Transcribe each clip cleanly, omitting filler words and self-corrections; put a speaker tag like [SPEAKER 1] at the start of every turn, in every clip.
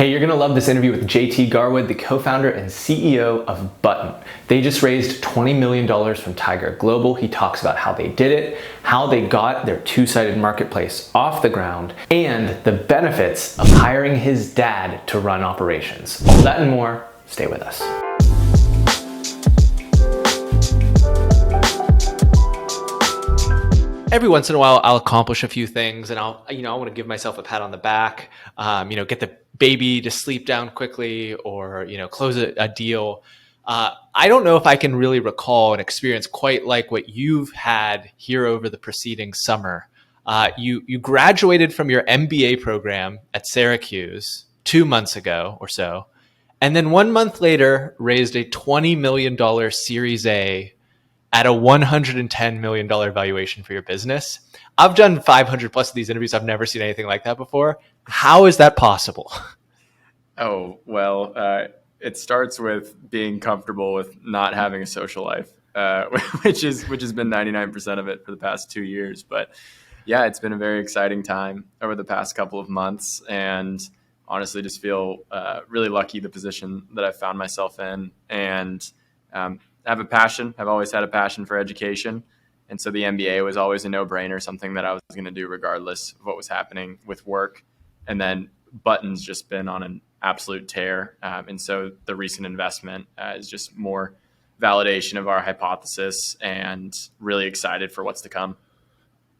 [SPEAKER 1] Hey, you're gonna love this interview with JT Garwood, the co-founder and CEO of Bttn. They just raised $20 million from Tiger Global. He talks about how they did it, how they got their two-sided marketplace off the ground, and the benefits of hiring his dad to run operations. All that and more, stay with us. Every once in a while, I'll accomplish a few things, and I want to give myself a pat on the back. Get the baby to sleep down quickly, or close a deal. I don't know if I can really recall an experience quite like what you've had here over the preceding summer. You graduated from your MBA program at Syracuse 2 months ago or so, and then 1 month later raised a $20 million Series A at a $110 million valuation for your business. I've done 500 plus of these interviews. I've never seen anything like that before. How is that possible?
[SPEAKER 2] Oh, well, it starts with being comfortable with not having a social life, which has been 99% of it for the past 2 years. But yeah, it's been a very exciting time over the past couple of months, and honestly just feel really lucky the position that I found myself in. And have a passion. I've always had a passion for education. And so the MBA was always a no-brainer, something that I was going to do regardless of what was happening with work. And then Bttn's just been on an absolute tear. And so the recent investment is just more validation of our hypothesis, and really excited for what's to come.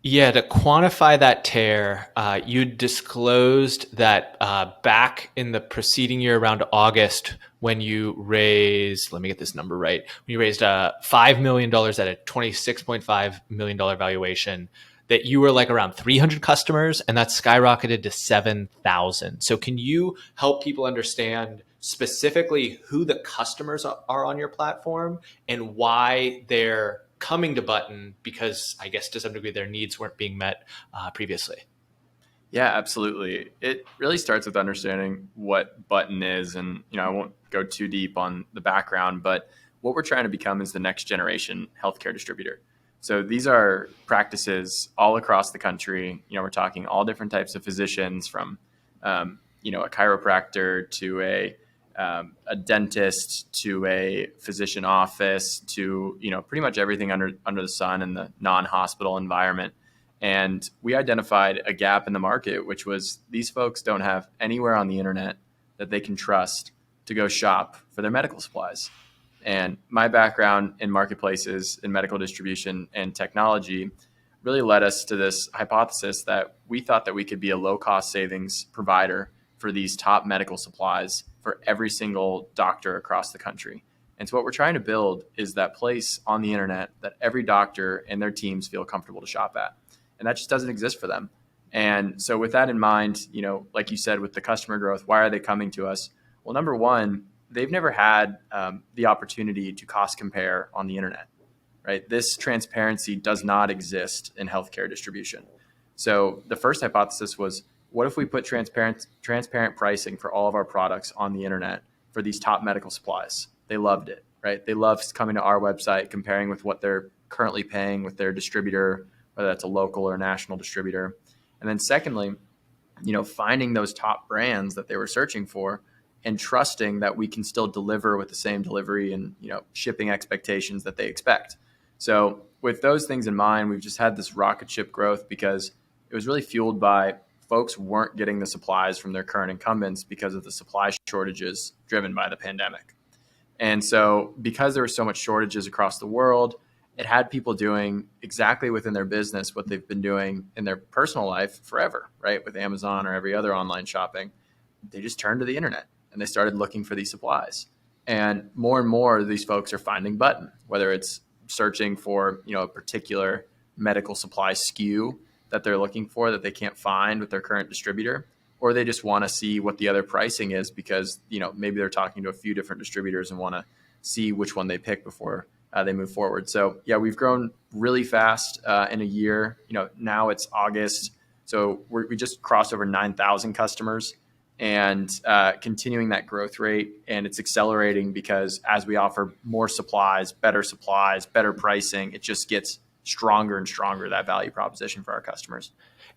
[SPEAKER 1] Yeah, to quantify that tear, you disclosed that back in the preceding year, around August, when you raised, let me get this number right, when you raised $5 million at a $26.5 million valuation, that you were like around 300 customers, and that skyrocketed to 7,000. So can you help people understand specifically who the customers are on your platform and why they're coming to Bttn, because I guess to some degree their needs weren't being met previously?
[SPEAKER 2] Yeah, absolutely. It really starts with understanding what Bttn is. And, I won't go too deep on the background, but what we're trying to become is the next generation healthcare distributor. So these are practices all across the country. We're talking all different types of physicians, from, a chiropractor to a dentist to a physician office to, pretty much everything under the sun in the non-hospital environment. And we identified a gap in the market, which was these folks don't have anywhere on the internet that they can trust to go shop for their medical supplies. And my background in marketplaces, in medical distribution and technology, really led us to this hypothesis that we thought that we could be a low-cost savings provider for these top medical supplies for every single doctor across the country. And so what we're trying to build is that place on the internet that every doctor and their teams feel comfortable to shop at. And that just doesn't exist for them. And so with that in mind, like you said, with the customer growth, why are they coming to us? Well, number one, they've never had the opportunity to cost compare on the internet, right? This transparency does not exist in healthcare distribution. So the first hypothesis was, what if we put transparent pricing for all of our products on the internet for these top medical supplies? They loved it, right? They loved coming to our website, comparing with what they're currently paying with their distributor, whether that's a local or national distributor. And then secondly, finding those top brands that they were searching for and trusting that we can still deliver with the same delivery and, shipping expectations that they expect. So with those things in mind, we've just had this rocket ship growth because it was really fueled by folks weren't getting the supplies from their current incumbents because of the supply shortages driven by the pandemic. And so because there were so much shortages across the world, it had people doing exactly within their business what they've been doing in their personal life forever, right? With Amazon or every other online shopping. They just turned to the internet and they started looking for these supplies. And more of these folks are finding Bttn, whether it's searching for, a particular medical supply SKU that they're looking for that they can't find with their current distributor, or they just want to see what the other pricing is because, maybe they're talking to a few different distributors and want to see which one they pick before they move forward. So yeah, we've grown really fast in a year. Now it's August. So we just crossed over 9,000 customers and continuing that growth rate. And it's accelerating because as we offer more supplies, better pricing, it just gets stronger and stronger, that value proposition for our customers.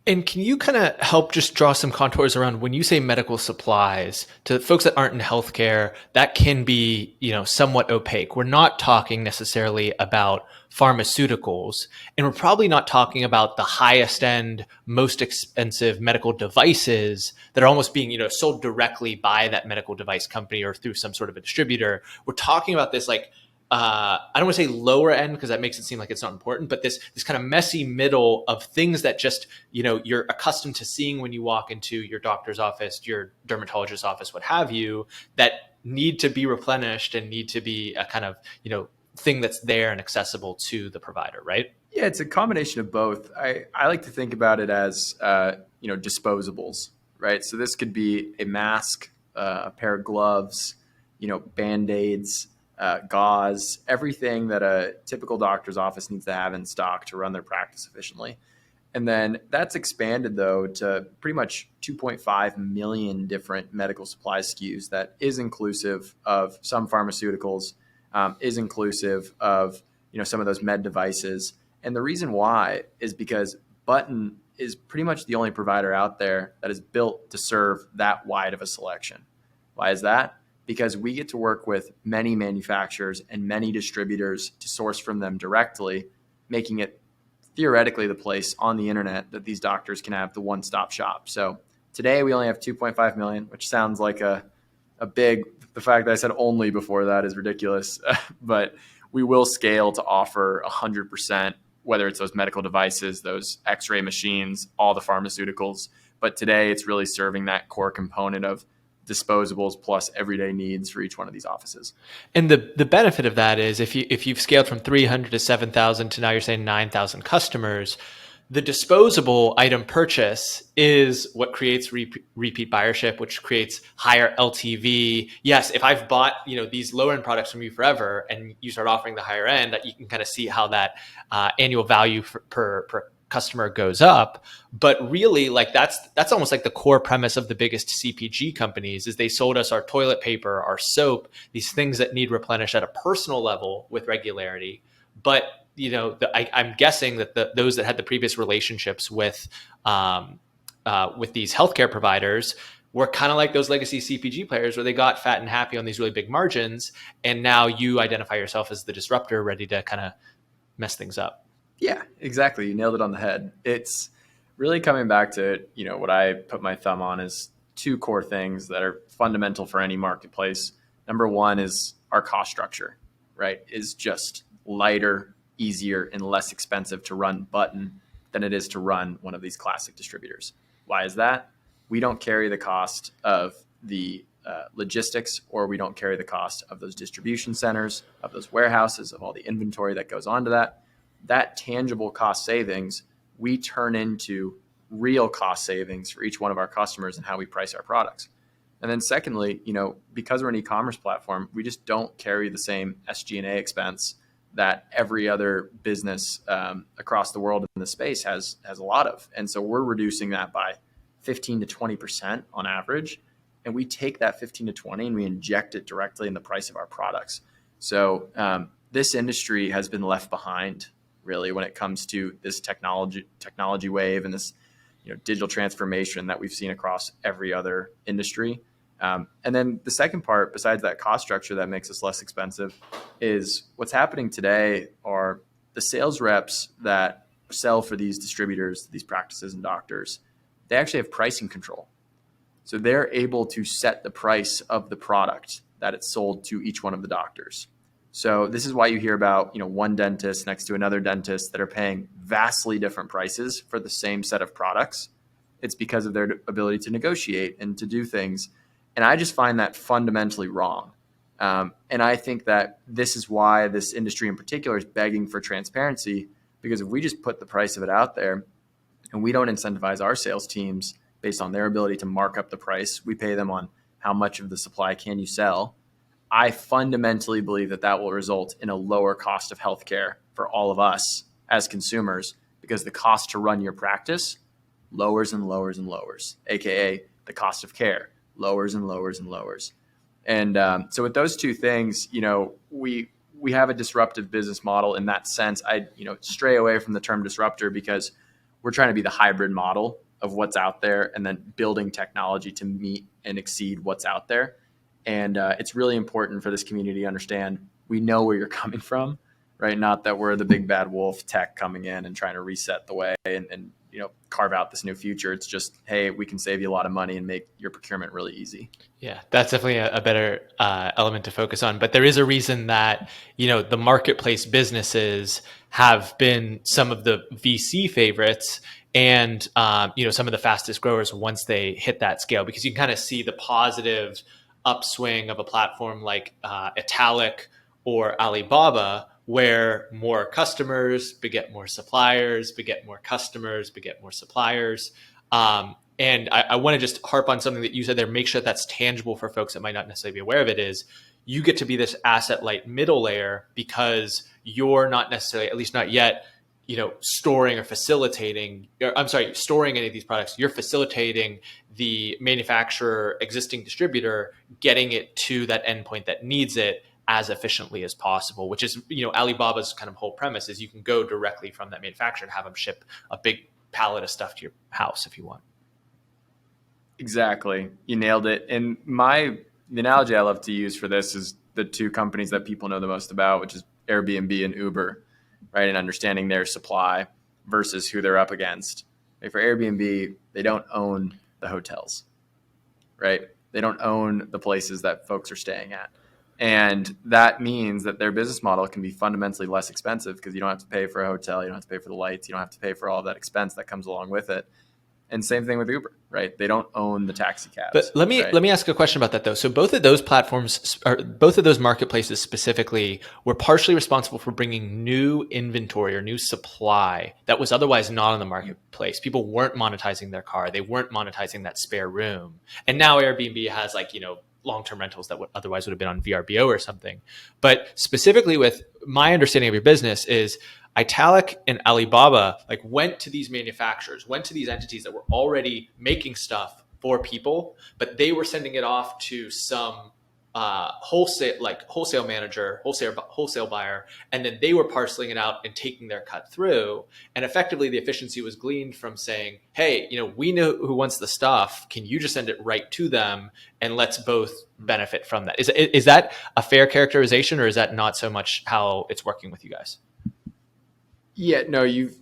[SPEAKER 1] And can you kind of help just draw some contours around when you say medical supplies to folks that aren't in healthcare, that can be, somewhat opaque. We're not talking necessarily about pharmaceuticals, and we're probably not talking about the highest end, most expensive medical devices that are almost being, sold directly by that medical device company or through some sort of a distributor. We're talking about this like I don't want to say lower end because that makes it seem like it's not important, but this kind of messy middle of things that just you're accustomed to seeing when you walk into your doctor's office, your dermatologist's office, what have you, that need to be replenished and need to be a kind of thing that's there and accessible to the provider, right?
[SPEAKER 2] Yeah, it's a combination of both. I like to think about it as disposables, right? So this could be a mask, a pair of gloves, Band-Aids, gauze, everything that a typical doctor's office needs to have in stock to run their practice efficiently. And then that's expanded, though, to pretty much 2.5 million different medical supply SKUs. That is inclusive of some pharmaceuticals, is inclusive of some of those med devices. And the reason why is because Bttn is pretty much the only provider out there that is built to serve that wide of a selection. Why is that? Because we get to work with many manufacturers and many distributors to source from them directly, making it theoretically the place on the internet that these doctors can have the one-stop shop. So today we only have 2.5 million, which sounds like a big, the fact that I said only before that is ridiculous, but we will scale to offer 100%, whether it's those medical devices, those x-ray machines, all the pharmaceuticals. But today it's really serving that core component of disposables plus everyday needs for each one of these offices.
[SPEAKER 1] And the benefit of that is if you've scaled from 300 to 7,000 to now you're saying 9,000 customers, the disposable item purchase is what creates repeat buyership, which creates higher LTV. Yes, if I've bought these lower end products from you forever, and you start offering the higher end, you can kind of see how that annual value per customer goes up. But really, like that's almost like the core premise of the biggest CPG companies is they sold us our toilet paper, our soap, these things that need replenished at a personal level with regularity. But I'm guessing that those that had the previous relationships with these healthcare providers were kind of like those legacy CPG players where they got fat and happy on these really big margins. And now you identify yourself as the disruptor ready to kind of mess things up.
[SPEAKER 2] Yeah, exactly. You nailed it on the head. It's really coming back to, what I put my thumb on is two core things that are fundamental for any marketplace. Number one is our cost structure, right? Is just lighter, easier, and less expensive to run Bttn than it is to run one of these classic distributors. Why is that? We don't carry the cost of the logistics, or we don't carry the cost of those distribution centers, of those warehouses, of all the inventory that goes onto that. That tangible cost savings, we turn into real cost savings for each one of our customers and how we price our products. And then secondly, because we're an e-commerce platform, we just don't carry the same SG&A expense that every other business across the world in the space has a lot of. And so we're reducing that by 15 to 20% on average. And we take that 15 to 20 and we inject it directly in the price of our products. So this industry has been left behind really when it comes to this technology wave and this digital transformation that we've seen across every other industry. And then the second part, besides that cost structure that makes us less expensive, is what's happening today are the sales reps that sell for these distributors, these practices and doctors, they actually have pricing control. So they're able to set the price of the product that it's sold to each one of the doctors. So this is why you hear about, one dentist next to another dentist that are paying vastly different prices for the same set of products. It's because of their ability to negotiate and to do things. And I just find that fundamentally wrong. And I think that this is why this industry in particular is begging for transparency, because if we just put the price of it out there and we don't incentivize our sales teams based on their ability to mark up the price, we pay them on how much of the supply can you sell. I fundamentally believe that will result in a lower cost of healthcare for all of us as consumers, because the cost to run your practice lowers and lowers and lowers, aka the cost of care lowers and lowers and lowers. And so with those two things, we have a disruptive business model in that sense. I stray away from the term disruptor because we're trying to be the hybrid model of what's out there and then building technology to meet and exceed what's out there. And it's really important for this community to understand we know where you're coming from, right? Not that we're the big bad wolf tech coming in and trying to reset the way and carve out this new future. It's just, hey, we can save you a lot of money and make your procurement really easy.
[SPEAKER 1] Yeah, that's definitely a better element to focus on. But there is a reason that, the marketplace businesses have been some of the VC favorites and, some of the fastest growers once they hit that scale, because you can kind of see the positive upswing of a platform like Italic or Alibaba, where more customers beget more suppliers, beget more customers, beget more suppliers. And I want to just harp on something that you said there, make sure that's tangible for folks that might not necessarily be aware of it, is you get to be this asset light middle layer because you're not necessarily, at least not yet, storing or facilitating, storing any of these products. You're facilitating the manufacturer, existing distributor, getting it to that endpoint that needs it as efficiently as possible, which is, Alibaba's kind of whole premise is you can go directly from that manufacturer and have them ship a big pallet of stuff to your house if you want.
[SPEAKER 2] Exactly. You nailed it. And the analogy I love to use for this is the two companies that people know the most about, which is Airbnb and Uber, right? And understanding their supply versus who they're up against. Right? For Airbnb, they don't own the hotels, right? They don't own the places that folks are staying at. And that means that their business model can be fundamentally less expensive because you don't have to pay for a hotel, you don't have to pay for the lights, you don't have to pay for all of that expense that comes along with it. And same thing with Uber, right? They don't own the taxi cabs.
[SPEAKER 1] But let me ask a question about that though. So both of those platforms, or both of those marketplaces specifically, were partially responsible for bringing new inventory or new supply that was otherwise not on the marketplace. People weren't monetizing their car, they weren't monetizing that spare room, and now Airbnb has long-term rentals that would otherwise would have been on VRBO or something. But specifically with my understanding of your business is Italic and Alibaba went to these manufacturers, went to these entities that were already making stuff for people, but they were sending it off to some wholesale manager, wholesale buyer, and then they were parceling it out and taking their cut through. And effectively, the efficiency was gleaned from saying, "Hey, we know who wants the stuff. Can you just send it right to them, and let's both benefit from that?" Is that a fair characterization, or is that not so much how it's working with you guys?
[SPEAKER 2] Yeah, no, you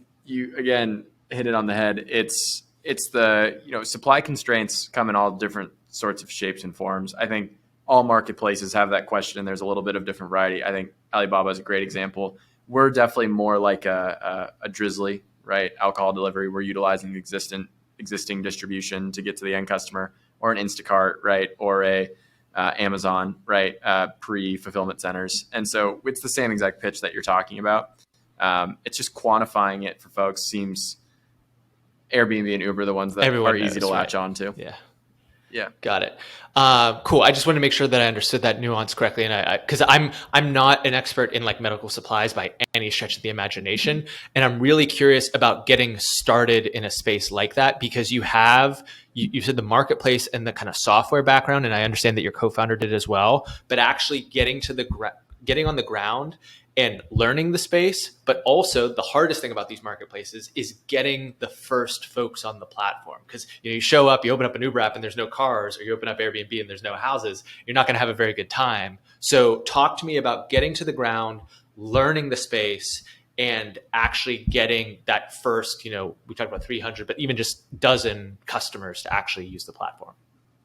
[SPEAKER 2] again hit it on the head. It's the supply constraints come in all different sorts of shapes and forms. I think all marketplaces have that question, and there's a little bit of different variety. I think Alibaba is a great example. We're definitely more like a Drizzly, right? Alcohol delivery. We're utilizing existing distribution to get to the end customer, or an Instacart, right? Or a Amazon, right? Pre-fulfillment centers. And so it's the same exact pitch that you're talking about. It's just quantifying it for folks seems Airbnb and Uber, the ones that are easy to latch on to.
[SPEAKER 1] Yeah. Got it. Cool. I just wanted to make sure that I understood that nuance correctly. And because I'm not an expert in medical supplies by any stretch of the imagination. And I'm really curious about getting started in a space like that, because you said the marketplace and the kind of software background. And I understand that your co-founder did as well, but actually getting on the ground and learning the space. But also the hardest thing about these marketplaces is getting the first folks on the platform. Because you show up, you open up an Uber app and there's no cars, or you open up Airbnb and there's no houses, you're not going to have a very good time. So talk to me about getting to the ground, learning the space, and actually getting that first, we talked about 300, but even just dozen customers to actually use the platform.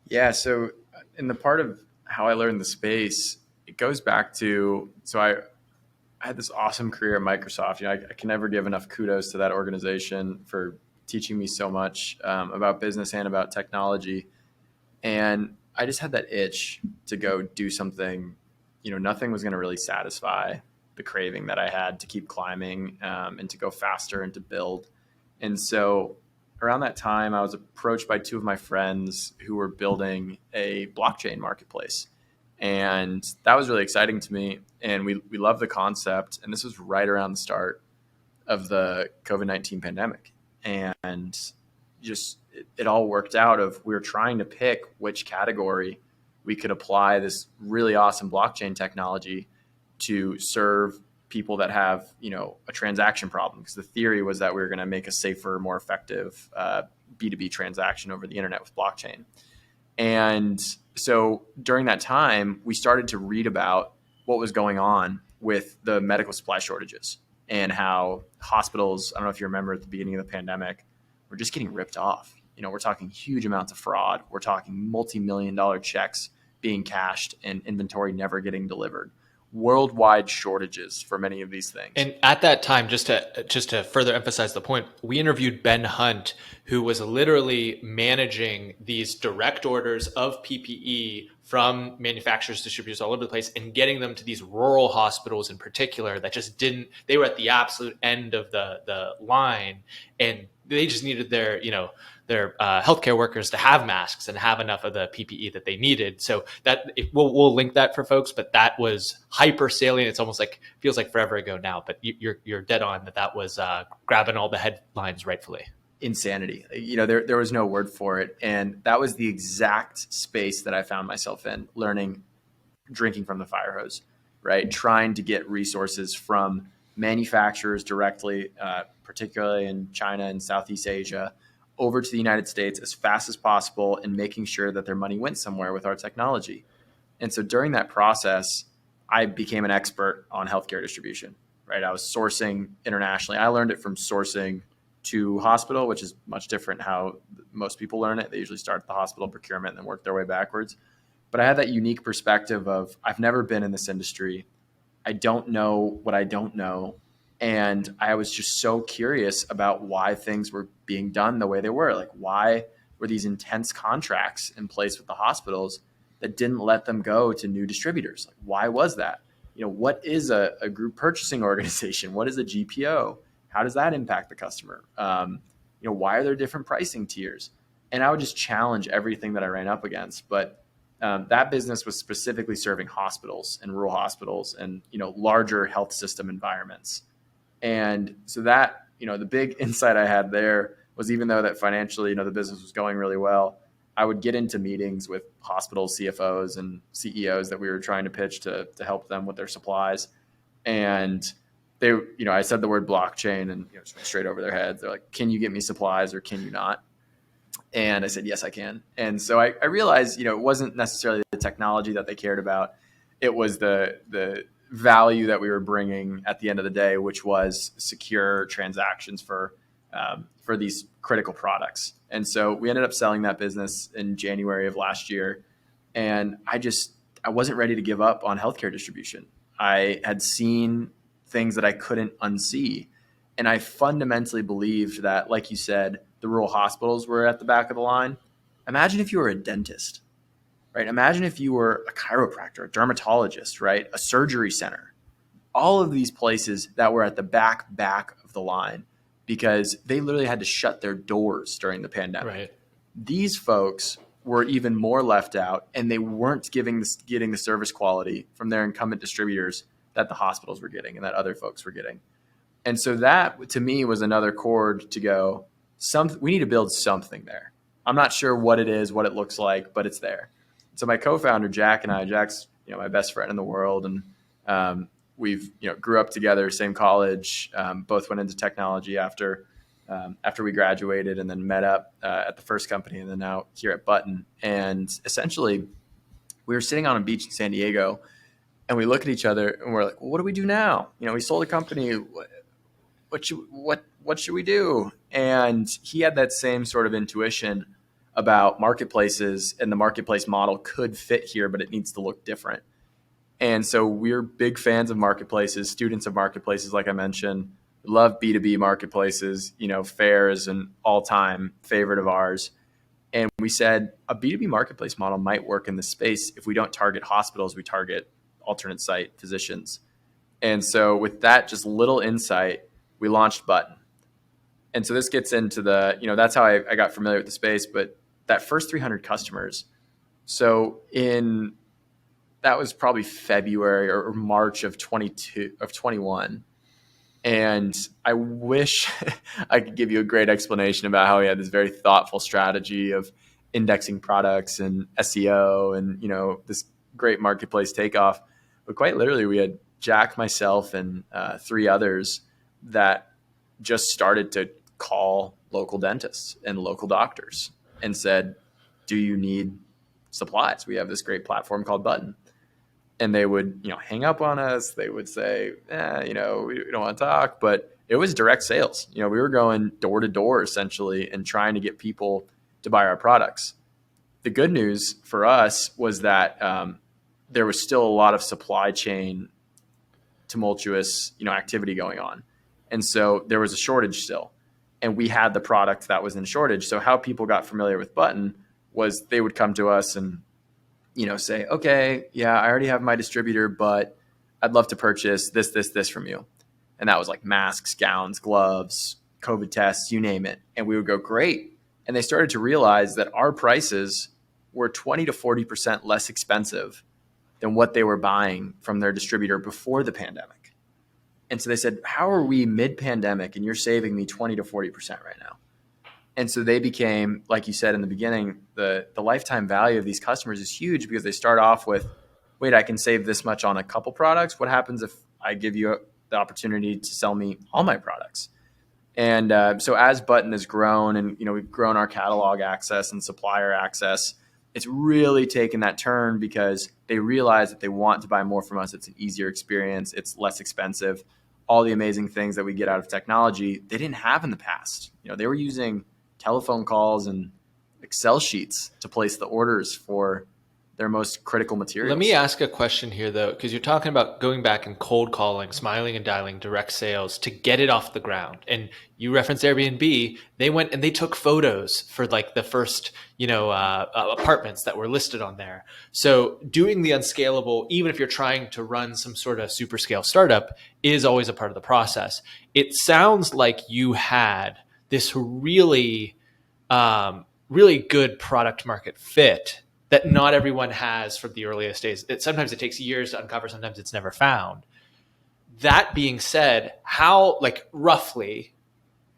[SPEAKER 2] Yeah. So in the part of how I learned the space, it goes back to, I had this awesome career at Microsoft. I can never give enough kudos to that organization for teaching me so much about business and about technology. And I just had that itch to go do something. Nothing was going to really satisfy the craving that I had to keep climbing and to go faster and to build. And so around that time, I was approached by two of my friends who were building a blockchain marketplace. And that was really exciting to me. And we loved the concept. And this was right around the start of the COVID-19 pandemic. And just it all worked out of we were trying to pick which category we could apply this really awesome blockchain technology to serve people that have, a transaction problem, because the theory was that we were going to make a safer, more effective B2B transaction over the internet with blockchain. And so during that time, we started to read about what was going on with the medical supply shortages and how hospitals, I don't know if you remember at the beginning of the pandemic, were just getting ripped off. We're talking huge amounts of fraud. We're talking multi-million-dollar checks being cashed and inventory never getting delivered. Worldwide shortages for many of these things.
[SPEAKER 1] And at that time, just to further emphasize the point, we interviewed Ben Hunt, who was literally managing these direct orders of PPE from manufacturers, distributors all over the place, and getting them to these rural hospitals in particular that just didn't. They were at the absolute end of the line, and they just needed their healthcare workers to have masks and have enough of the PPE that they needed. So that we'll link that for folks, but that was hyper salient. It's almost like feels like forever ago now, but you're dead on that was grabbing all the headlines rightfully.
[SPEAKER 2] Insanity. There was no word for it. And that was the exact space that I found myself in, drinking from the fire hose, right? Trying to get resources from manufacturers directly, particularly in China and Southeast Asia, over to the United States as fast as possible and making sure that their money went somewhere with our technology. And so during that process, I became an expert on healthcare distribution, right? I was sourcing internationally. I learned it from sourcing to hospital, which is much different how most people learn it. They usually start at the hospital procurement and then work their way backwards. But I had that unique perspective of I've never been in this industry. I don't know what I don't know. And I was just so curious about why things were being done the way they were. Like, why were these intense contracts in place with the hospitals that didn't let them go to new distributors? Like, why was that? What is a group purchasing organization? What is a GPO? How does that impact the customer? Why are there different pricing tiers? And I would just challenge everything that I ran up against. But that business was specifically serving hospitals and rural hospitals and, larger health system environments. And so that, the big insight I had there was, even though that financially, the business was going really well, I would get into meetings with hospital CFOs and CEOs that we were trying to pitch to help them with their supplies. And they, I said the word blockchain and just went straight over their heads. They're like, can you get me supplies or can you not? And I said, yes, I can. And so I realized, it wasn't necessarily the technology that they cared about. It was the value that we were bringing at the end of the day, which was secure transactions for these critical products. And so we ended up selling that business in January of last year. And I wasn't ready to give up on healthcare distribution. I had seen things that I couldn't unsee. And I fundamentally believed that, like you said, the rural hospitals were at the back of the line. Imagine if you were a dentist, right? Imagine if you were a chiropractor, a dermatologist, right? A surgery center. All of these places that were at the back of the line because they literally had to shut their doors during the pandemic.
[SPEAKER 1] Right.
[SPEAKER 2] These folks were even more left out, and they weren't getting the service quality from their incumbent distributors that the hospitals were getting and that other folks were getting. And so that, to me, was another chord to go, we need to build something there. I'm not sure what it is, what it looks like, but it's there. So my co-founder, Jack's, my best friend in the world. And we've, grew up together, same college, both went into technology after we graduated, and then met up at the first company, and then now here at Bttn. And essentially we were sitting on a beach in San Diego, and we look at each other and we're like, well, what do we do now? We sold a company. What should we do? And he had that same sort of intuition about marketplaces, and the marketplace model could fit here, but it needs to look different. And so we're big fans of marketplaces, students of marketplaces, like I mentioned. We love B2B marketplaces. Fair is an all-time favorite of ours. And we said a B2B marketplace model might work in this space if we don't target hospitals, we target alternate site physicians. And so with that just little insight, we launched Bttn. And so this gets into that's how I got familiar with the space. But that first 300 customers, so that was probably February or March of 21. And I wish I could give you a great explanation about how we had this very thoughtful strategy of indexing products and SEO and, this great marketplace takeoff. But quite literally, we had Jack, myself, and three others that just started to call local dentists and local doctors and said, do you need supplies? We have this great platform called Bttn. And they would, hang up on us. They would say, we don't want to talk. But it was direct sales. We were going door to door essentially and trying to get people to buy our products. The good news for us was that there was still a lot of supply chain tumultuous, activity going on. And so there was a shortage still. And we had the product that was in shortage. So how people got familiar with Bttn was they would come to us and say, okay, yeah, I already have my distributor, but I'd love to purchase this from you. And that was like masks, gowns, gloves, COVID tests, you name it. And we would go, great. And they started to realize that our prices were 20 to 40% less expensive than what they were buying from their distributor before the pandemic. And so they said, how are we mid-pandemic and you're saving me 20 to 40% right now? And so they became, like you said in the beginning, the lifetime value of these customers is huge because they start off with, wait, I can save this much on a couple products. What happens if I give you the opportunity to sell me all my products? And so as Bttn has grown and we've grown our catalog access and supplier access, it's really taken that turn because they realize that they want to buy more from us. It's an easier experience. It's less expensive. All the amazing things that we get out of technology, they didn't have in the past. They were using telephone calls and Excel sheets to place the orders for their most critical materials.
[SPEAKER 1] Let me ask a question here, though, because you're talking about going back and cold calling, smiling and dialing direct sales to get it off the ground. And you referenced Airbnb. They went and they took photos for like the first, apartments that were listed on there. So doing the unscalable, even if you're trying to run some sort of super scale startup, is always a part of the process. It sounds like you had this really, really good product market fit that not everyone has from the earliest days. Sometimes it takes years to uncover, sometimes it's never found. That being said, how, roughly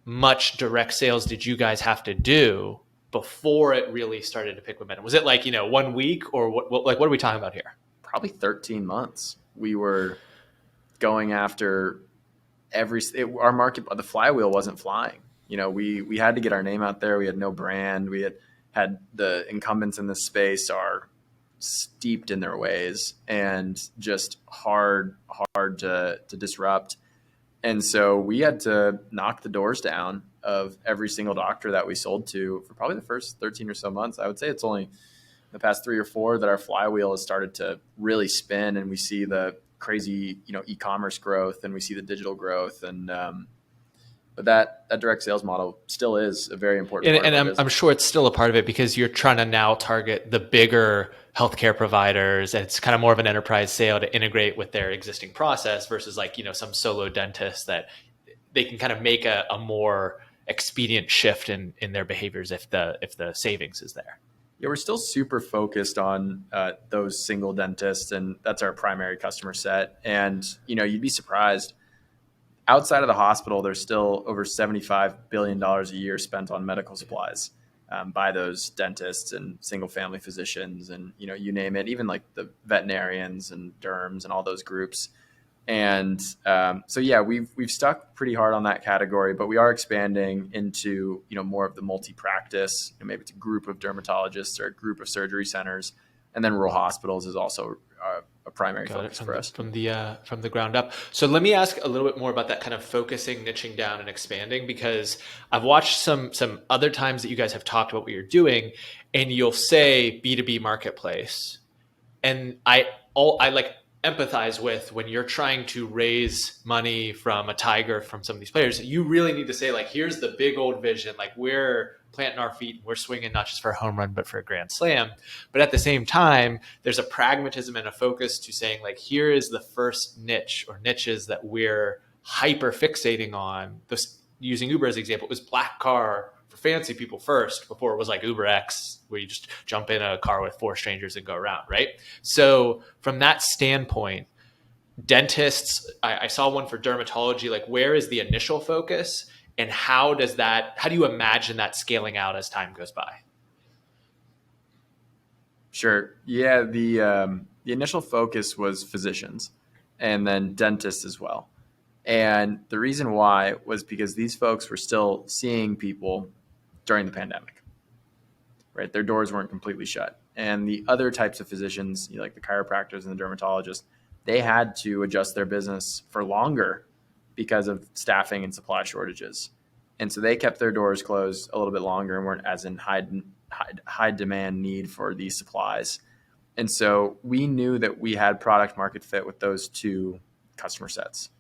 [SPEAKER 1] much direct sales did you guys have to do before it really started to pick momentum? Was it 1 week, or what are we talking about here?
[SPEAKER 2] Probably 13 months. We were going after our market, the flywheel wasn't flying. We had to get our name out there. We had no brand. We had the incumbents in this space are steeped in their ways and just hard to disrupt. And so we had to knock the doors down of every single doctor that we sold to for probably the first 13 or so months. I would say it's only the past 3 or 4 that our flywheel has started to really spin, and we see the crazy, e-commerce growth, and we see the digital growth. And, but that direct sales model still is a very important part of it.
[SPEAKER 1] I'm sure it's still a part of it because you're trying to now target the bigger healthcare providers, and it's kind of more of an enterprise sale to integrate with their existing process versus some solo dentist that they can kind of make a more expedient shift in their behaviors if the savings is there.
[SPEAKER 2] Yeah, we're still super focused on those single dentists, and that's our primary customer set. And you'd be surprised. Outside of the hospital, there's still over $75 billion a year spent on medical supplies by those dentists and single family physicians and, you name it, even like the veterinarians and derms and all those groups. And so, yeah, we've stuck pretty hard on that category, but we are expanding into, more of the multi-practice, maybe it's a group of dermatologists or a group of surgery centers. And then rural hospitals is also a primary focus for us
[SPEAKER 1] from the ground up. So let me ask a little bit more about that kind of focusing, niching down, and expanding, because I've watched some other times that you guys have talked about what you're doing, and you'll say B2B marketplace, and I empathize with when you're trying to raise money from a tiger, from some of these players. You really need to say here's the big old vision, we're planting our feet, we're swinging not just for a home run, but for a grand slam. But at the same time, there's a pragmatism and a focus to saying here is the first niche or niches that we're hyper fixating on. This, using Uber as an example, it was black car for fancy people first before it was like Uber X, where you just jump in a car with 4 strangers and go around, right? So from that standpoint, dentists, I saw one for dermatology, where is the initial focus? And how do you imagine that scaling out as time goes by?
[SPEAKER 2] Sure. Yeah. The initial focus was physicians. and then dentists as well. And the reason why was because these folks were still seeing people during the pandemic, right? Their doors weren't completely shut. And the other types of physicians, like the chiropractors and the dermatologists, they had to adjust their business for longer because of staffing and supply shortages. And so they kept their doors closed a little bit longer and weren't as in high demand need for these supplies. And so we knew that we had product market fit with those two customer sets.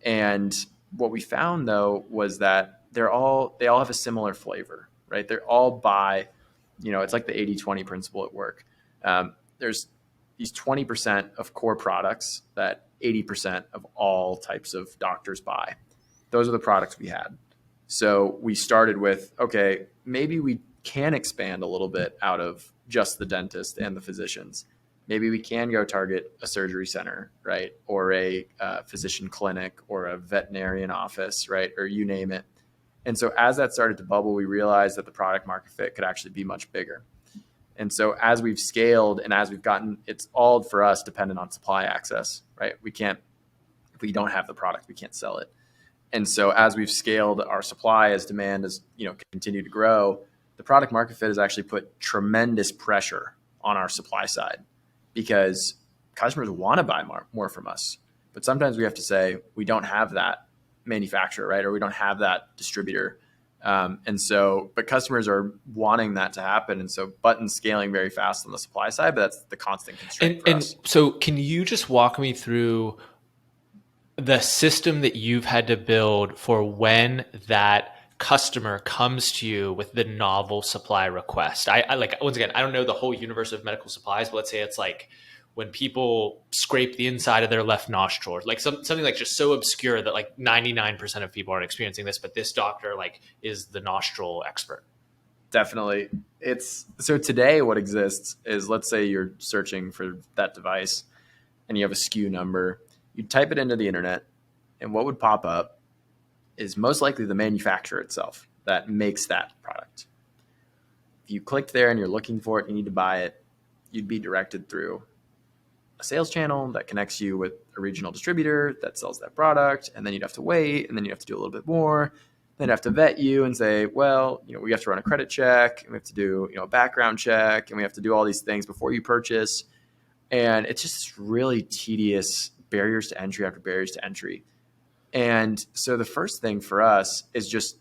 [SPEAKER 2] And what we found though was that they all have a similar flavor, right? They're all by, it's like the 80-20 principle at work. There's these 20% of core products that 80% of all types of doctors buy. Those are the products we had. So we started with, okay, maybe we can expand a little bit out of just the dentist and the physicians. Maybe we can go target a surgery center, right? Or a physician clinic or a veterinarian office, right? Or you name it. And so as that started to bubble, we realized that the product market fit could actually be much bigger. And so as we've scaled and as we've gotten, it's all for us dependent on supply access, right? If we don't have the product, we can't sell it. And so as we've scaled our supply, as demand has, continued to grow, the product market fit has actually put tremendous pressure on our supply side because customers want to buy more from us. But sometimes we have to say, we don't have that manufacturer, right? Or we don't have that distributor. But customers are wanting that to happen. And so Bttn's scaling very fast on the supply side, but that's the constant constraint for us.
[SPEAKER 1] So can you just walk me through the system that you've had to build for when that customer comes to you with the novel supply request? I like, once again, I don't know the whole universe of medical supplies, but let's say it's like when people scrape the inside of their left nostril, like something like just so obscure that like 99% of people aren't experiencing this, but this doctor like is the nostril expert.
[SPEAKER 2] Definitely. So today what exists is, let's say you're searching for that device and you have a SKU number, you type it into the internet, and what would pop up is most likely the manufacturer itself that makes that product. If you clicked there and you're looking for it, you need to buy it, you'd be directed through a sales channel that connects you with a regional distributor that sells that product. And then you'd have to wait, and then you have to do a little bit more. Then have to vet you and say, well, we have to run a credit check, and we have to do, a background check, and we have to do all these things before you purchase. And it's just really tedious barriers to entry after barriers to entry. And so the first thing for us is just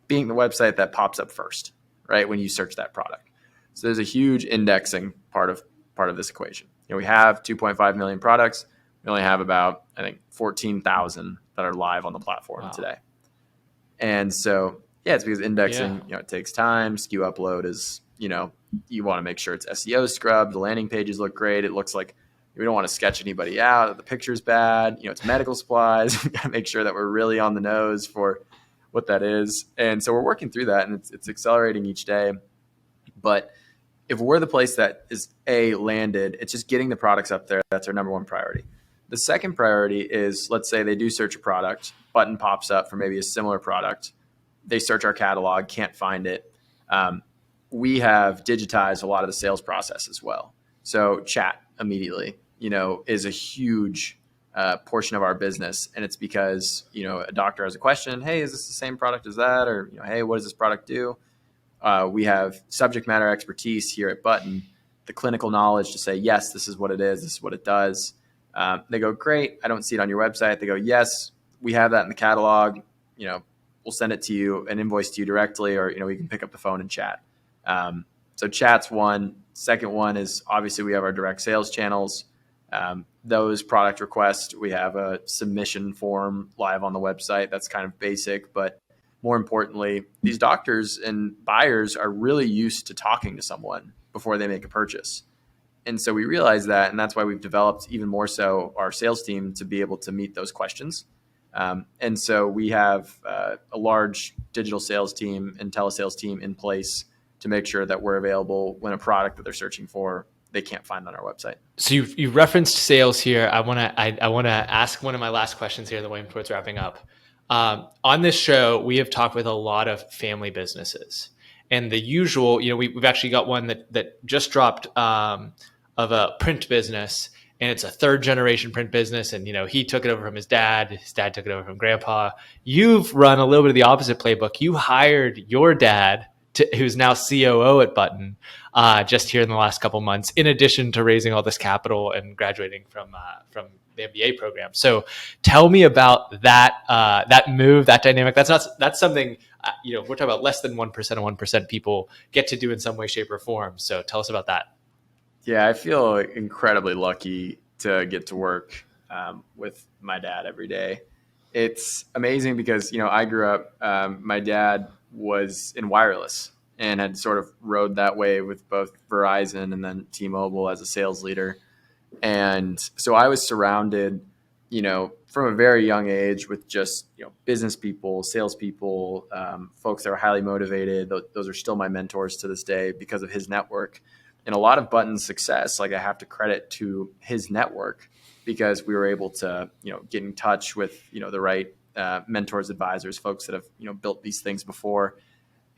[SPEAKER 2] being the website that pops up first, right? When you search that product. So there's a huge indexing part of this equation. We have 2.5 million products. We only have about, I think, 14,000 that are live on the platform today. And so, it's because indexing, it takes time. SKU upload is, you want to make sure it's SEO scrubbed. The landing pages look great. It looks like we don't want to sketch anybody out. The picture's bad. It's medical supplies. We got to make sure that we're really on the nose for what that is. And so we're working through that, and it's accelerating each day. But if we're the place that is landed, it's just getting the products up there. That's our number one priority. The second priority is, let's say they do search a product, Bttn pops up for maybe a similar product. They search our catalog, can't find it. We have digitized a lot of the sales process as well. So chat immediately, is a huge portion of our business. And it's because, a doctor has a question. Hey, is this the same product as that? Or, hey, what does this product do? We have subject matter expertise here at Bttn, the clinical knowledge to say, yes, this is what it is. This is what it does. They go, great. I don't see it on your website. They go, yes, we have that in the catalog. We'll send it to you, an invoice to you directly, or, we can pick up the phone and chat. So chat's one. Second one is obviously we have our direct sales channels. Those product requests, we have a submission form live on the website. That's kind of basic, but more importantly, these doctors and buyers are really used to talking to someone before they make a purchase. And so we realize that, and that's why we've developed even more so our sales team to be able to meet those questions. And so we have a large digital sales team and telesales team in place to make sure that we're available when a product that they're searching for, they can't find on our website.
[SPEAKER 1] So you've referenced sales here. I want to ask one of my last questions here, the way towards wrapping up. On this show, we have talked with a lot of family businesses, and the usual, we've actually got one that just dropped of a print business, and it's a third generation print business. And, he took it over from his dad took it over from grandpa. You've run a little bit of the opposite playbook. You hired your dad, who's now COO at Bttn, just here in the last couple months, in addition to raising all this capital and graduating from the MBA program. So tell me about that move, that dynamic. That's something, we're talking about less than 1% of 1% people get to do in some way, shape, or form. So tell us about that.
[SPEAKER 2] Yeah, I feel incredibly lucky to get to work with my dad every day. It's amazing because, I grew up, my dad was in wireless and had sort of rode that wave with both Verizon and then T-Mobile as a sales leader. And so I was surrounded, from a very young age with just, business people, salespeople, folks that are highly motivated. Those are still my mentors to this day because of his network. And a lot of Bttn's success, I have to credit to his network because we were able to, get in touch with, the right mentors, advisors, folks that have, built these things before.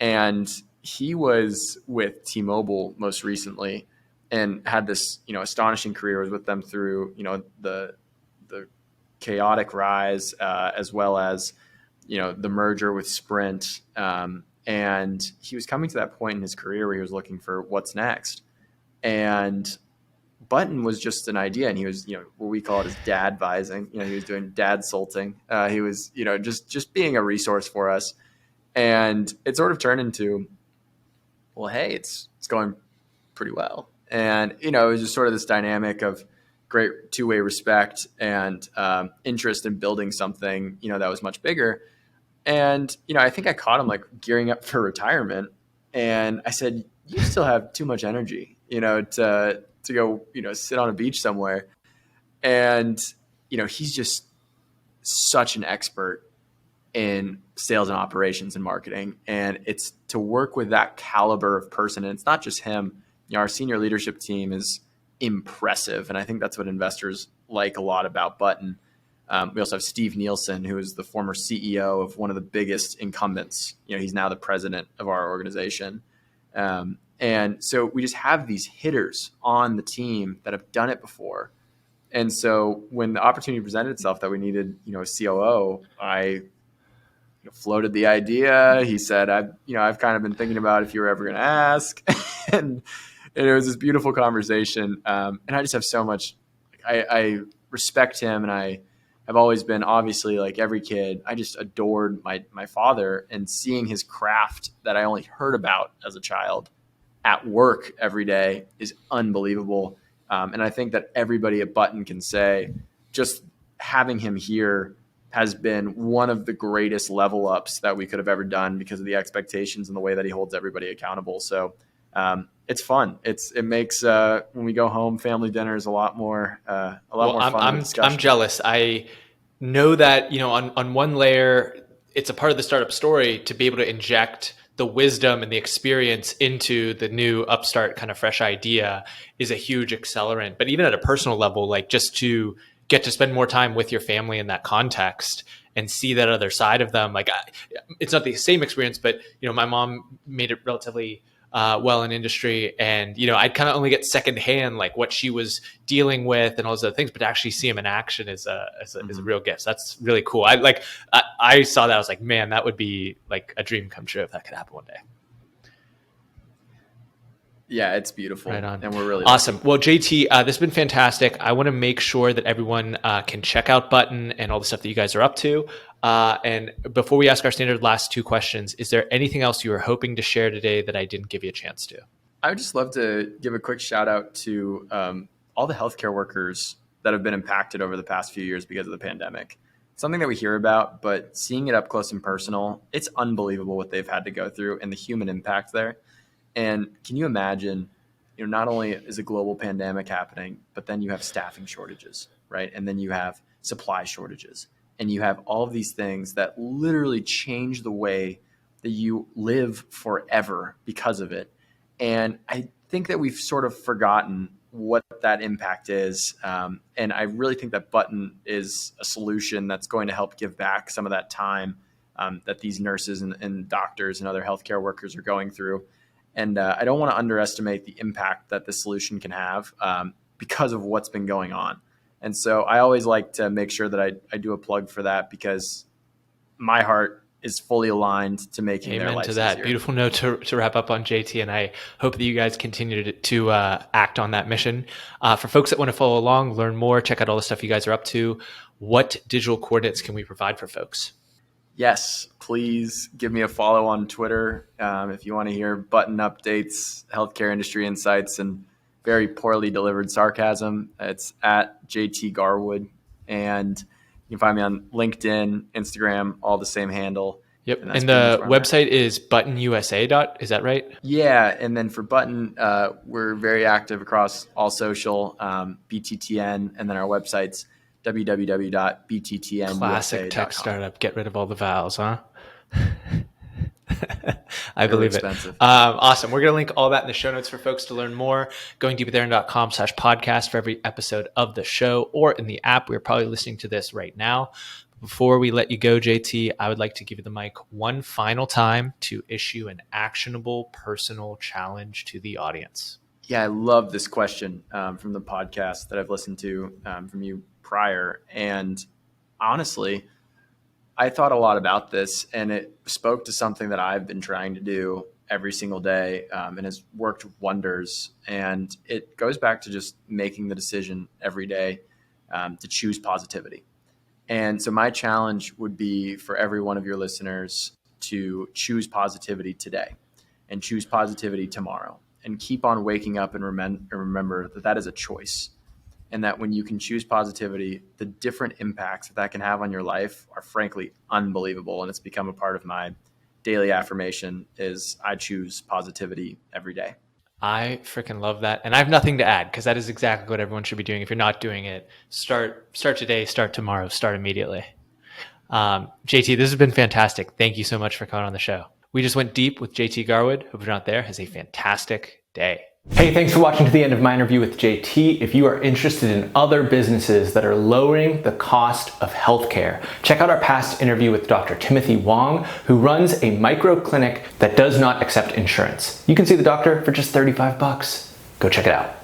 [SPEAKER 2] And he was with T-Mobile most recently and had this, astonishing career. Was with them through, the chaotic rise, as well as, the merger with Sprint. And he was coming to that point in his career where he was looking for what's next. And Bttn was just an idea, and he was, what we call it is dadvising. He was doing dad salting. He was, just being a resource for us. And it sort of turned into, well, hey, it's going pretty well. And, it was just sort of this dynamic of great two-way respect and interest in building something, that was much bigger. And, I think I caught him gearing up for retirement. And I said, you still have too much energy, to go, sit on a beach somewhere. And, he's just such an expert in sales and operations and marketing. And it's to work with that caliber of person. And it's not just him. Our senior leadership team is impressive. And I think that's what investors like a lot about Bttn. We also have Steve Nielsen, who is the former CEO of one of the biggest incumbents. He's now the president of our organization. And so we just have these hitters on the team that have done it before. And so when the opportunity presented itself that we needed, a COO, I floated the idea. He said, I've kind of been thinking about if you were ever going to ask. and it was this beautiful conversation. And I just have so much, I respect him. And I have always been, obviously, like every kid, I just adored my father, and seeing his craft that I only heard about as a child at work every day is unbelievable. And I think that everybody at Bttn can say just having him here has been one of the greatest level ups that we could have ever done because of the expectations and the way that he holds everybody accountable. So it's fun. It makes when we go home, family dinner is a lot more more fun.
[SPEAKER 1] I'm jealous. I know that, on one layer, it's a part of the startup story to be able to inject the wisdom and the experience into the new upstart kind of fresh idea is a huge accelerant. But even at a personal level, just to get to spend more time with your family in that context and see that other side of them, it's not the same experience, but, my mom made it relatively well in industry, and I'd kind of only get secondhand what she was dealing with and all those other things, but to actually see him in action is a real gift. So that's really cool. I saw that, I was like, man, that would be a dream come true if that could happen one day.
[SPEAKER 2] Yeah, it's beautiful.
[SPEAKER 1] Right on.
[SPEAKER 2] And we're really
[SPEAKER 1] awesome. Well, JT, this has been fantastic. I want to make sure that everyone can check out Bttn and all the stuff that you guys are up to. And before we ask our standard last two questions, is there anything else you were hoping to share today that I didn't give you a chance to?
[SPEAKER 2] I would just love to give a quick shout out to all the healthcare workers that have been impacted over the past few years because of the pandemic. Something that we hear about, but seeing it up close and personal, it's unbelievable what they've had to go through and the human impact there. And can you imagine, not only is a global pandemic happening, but then you have staffing shortages, right? And then you have supply shortages, and you have all of these things that literally change the way that you live forever because of it. And I think that we've sort of forgotten what that impact is. And I really think that Bttn is a solution that's going to help give back some of that time that these nurses and doctors and other healthcare workers are going through. And I don't want to underestimate the impact that this solution can have. because of what's been going on. And so I always like to make sure that I do a plug for that, because my heart is fully aligned to making their
[SPEAKER 1] Amen
[SPEAKER 2] life
[SPEAKER 1] to that.
[SPEAKER 2] easier.
[SPEAKER 1] Beautiful note to wrap up on, JT, and I hope that you guys continue to act on that mission. For folks that want to follow along, learn more, check out all the stuff you guys are up to, what digital coordinates can we provide for folks?
[SPEAKER 2] Yes, please give me a follow on Twitter if you want to hear Bttn updates, healthcare industry insights, and very poorly delivered sarcasm. It's at JT Garwood. And you can find me on LinkedIn, Instagram, all the same handle.
[SPEAKER 1] Yep. And the website is buttonusa. Is that right?
[SPEAKER 2] Yeah. And then for Bttn, we're very active across all social, Bttn, and then our website's www.bttnusa.com.
[SPEAKER 1] Classic tech startup. Get rid of all the vowels, huh? I believe
[SPEAKER 2] expensive.
[SPEAKER 1] It. Awesome. We're going to link all that in the show notes for folks to learn more. Going deepwitharon.com/podcast for every episode of the show, or in the app. We're probably listening to this right now. Before we let you go, JT, I would like to give you the mic one final time to issue an actionable personal challenge to the audience.
[SPEAKER 2] Yeah, I love this question from the podcast that I've listened to from you prior. And honestly, I thought a lot about this, and it spoke to something that I've been trying to do every single day and has worked wonders. And it goes back to just making the decision every day to choose positivity. And so my challenge would be for every one of your listeners to choose positivity today and choose positivity tomorrow, and keep on waking up and remember that that is a choice. And that when you can choose positivity, the different impacts that can have on your life are frankly unbelievable. And it's become a part of my daily affirmation is I choose positivity every day.
[SPEAKER 1] I freaking love that. And I have nothing to add, because that is exactly what everyone should be doing. If you're not doing it, start today, start tomorrow, start immediately. JT, this has been fantastic. Thank you so much for coming on the show. We just went deep with JT Garwood. Hope you're not there. Has a fantastic day. Hey, thanks for watching to the end of my interview with JT. If you are interested in other businesses that are lowering the cost of healthcare, check out our past interview with Dr. Timothy Wong, who runs a micro clinic that does not accept insurance. You can see the doctor for just $35. Go check it out.